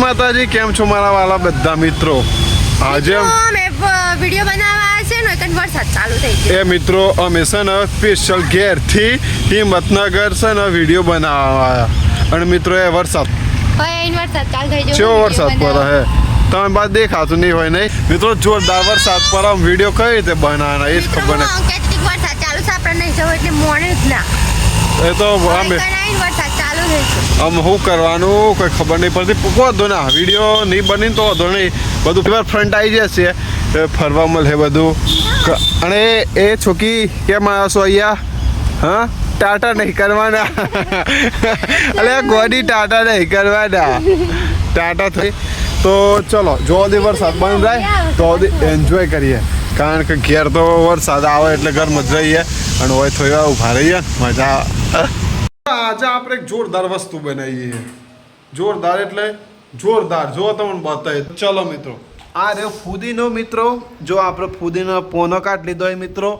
માતાજી, કેમ છો મારા વાલા બધા મિત્રો? આજે વિડિયો બનાવવા છે ને એક વરસાદ ચાલુ થઈ ગયો. એ મિત્રો અમે છે ને સ્પેશિયલ ઘેરથી હિંમતનગર છે ને વિડીયો બનાવવા આવ્યા અને મિત્રો એ વરસાદ ચાલુ થઈ ગયો. કેવો વરસાદ પડે હે તમે બાદ દેખાતું નહીં હોય નહીં મિત્રો, જોરદાર વરસાદ પર આમ વિડીયો કઈ રીતે બનાવવાના એ જ ખબર નહીં. કેટલીક વરસાદ ચાલુ છે આપણે નહીં જવું એટલે મોડે જ ના એ તો અમે વરસાદ ચાલુ થઈ ગયો. આમ શું કરવાનું કોઈ ખબર નહીં પડતી. વાંધો ના, વિડીયો નહીં બની તો વાંધો નહીં, બધું ફેર ફ્રન્ટ આવી જશે, ફરવા મળે બધું. અને એ છોકી કેમ આવ્યો છો અહીંયા? હા, ટાટા નહીં કરવાના અલે ગોડી ટાટા નહીં કરવાના, ટાટા થઈ. તો ચલો જો દી વરસાદ બંધ થાય તો એન્જોય કરીએ, કારણ કે ઘેર તો વરસાદ આવે એટલે ઘરમાં જ રહીએ અને હોય થોડી ઊભા રહીએ, મજા આવે. આજે આપણે એક જોરદાર વસ્તુ બનાવીએ, જોરદાર એટલે જોરદાર. જો તમને બતાવીએ. ચલો મિત્રો, આ રહ્યો ફુદીનો. મિત્રો જો આપણે ફુદીનો પોનો કાઢી લીધો હોય મિત્રો,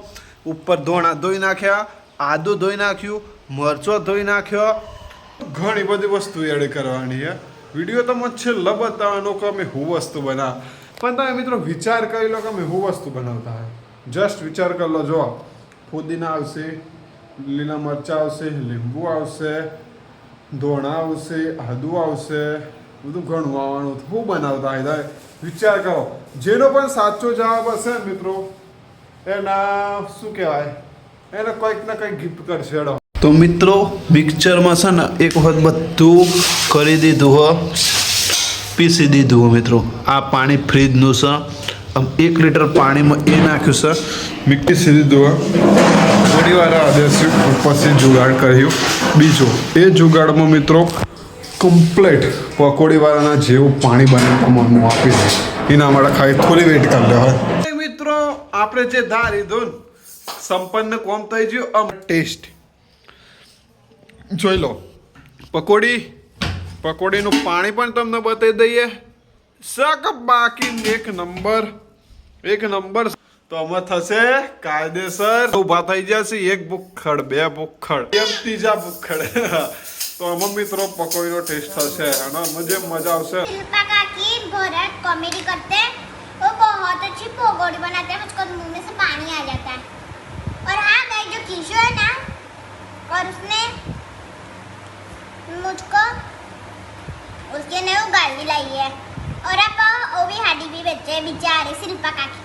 ઉપર ધોણા ધોઈ નાખ્યા, આદુ ધોઈ નાખ્યું, મરચો ધોઈ નાખ્યો, ઘણી બધી વસ્તુ એડ કરવાની છે. વિડીયો તો મને છેલ્લે બતાવવાનો કે અમે શું વસ્તુ બનાવ, પણ તમે મિત્રો વિચાર કરી લો કે અમે શું વસ્તુ બનાવતા હોય. જસ્ટ વિચાર કરી લો. જો ફુદીના આવશે, લીલા મરચાં આવશે, લીંબુ આવશે, ધોણા આવશે, આદુ આવશે, બધું ઘણું આવવાનું. શું બનાવતા હોય વિચાર કરો. જેનો પણ સાચો જવાબ હશે મિત્રો એના શું કહેવાય, એને કંઈક ને કંઈક ગિફ્ટ કરશે. તો મિત્રો મિક્સચરમાં છે ને એક વખત બધું કરી દીધું હો, પીસી દીધું હો મિત્રો. આ પાણી ફ્રીજનું છે, આમ 1 લીટર પાણીમાં એ નાખ્યું છે, મિક્સી દીધું હો. થોડી વાર આદેશી પછી જુગાડ કર્યું. બીજો એ જુગાડમાં મિત્રો કમ્પ્લીટ પકોડીવાળાના જેવું પાણી બનાવવાનું આપી દે, એના માટે ખાલી થોડી વેટ કરી લેવાય. મિત્રો આપણે જે ધારી દો સંપન્ન કોમ થઈ ગયું. આમ ટેસ્ટ જોઈ લો. પકોડીનું પાણી પણ તમને બતાવી દઈએ. શાક બાકી એક નંબર. તો આમાં થશે કાયદેસર ઊભા થઈ જશે 1 ભૂખડ, 2 ભૂખડ, 3જા ભૂખડ. તો આમાં મિત્રો પકોડીનો ટેસ્ટ થશે અને मुझे मजा આવશે. शिल्पा काकी भरत कॉमेडी करते हैं, वो बहुत अच्छी पकौड़ी बनाते हैं, मुझको मुंह में से पानी आ जाता है. और हाँ गाइस, जो किशो है ना, और उसने मुझको उसके ने वो गाली लाई है और अब वो भी हाडी भी बेचे बेचारे शिल्पा काकी.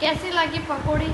कैसी लगी पकौड़ी?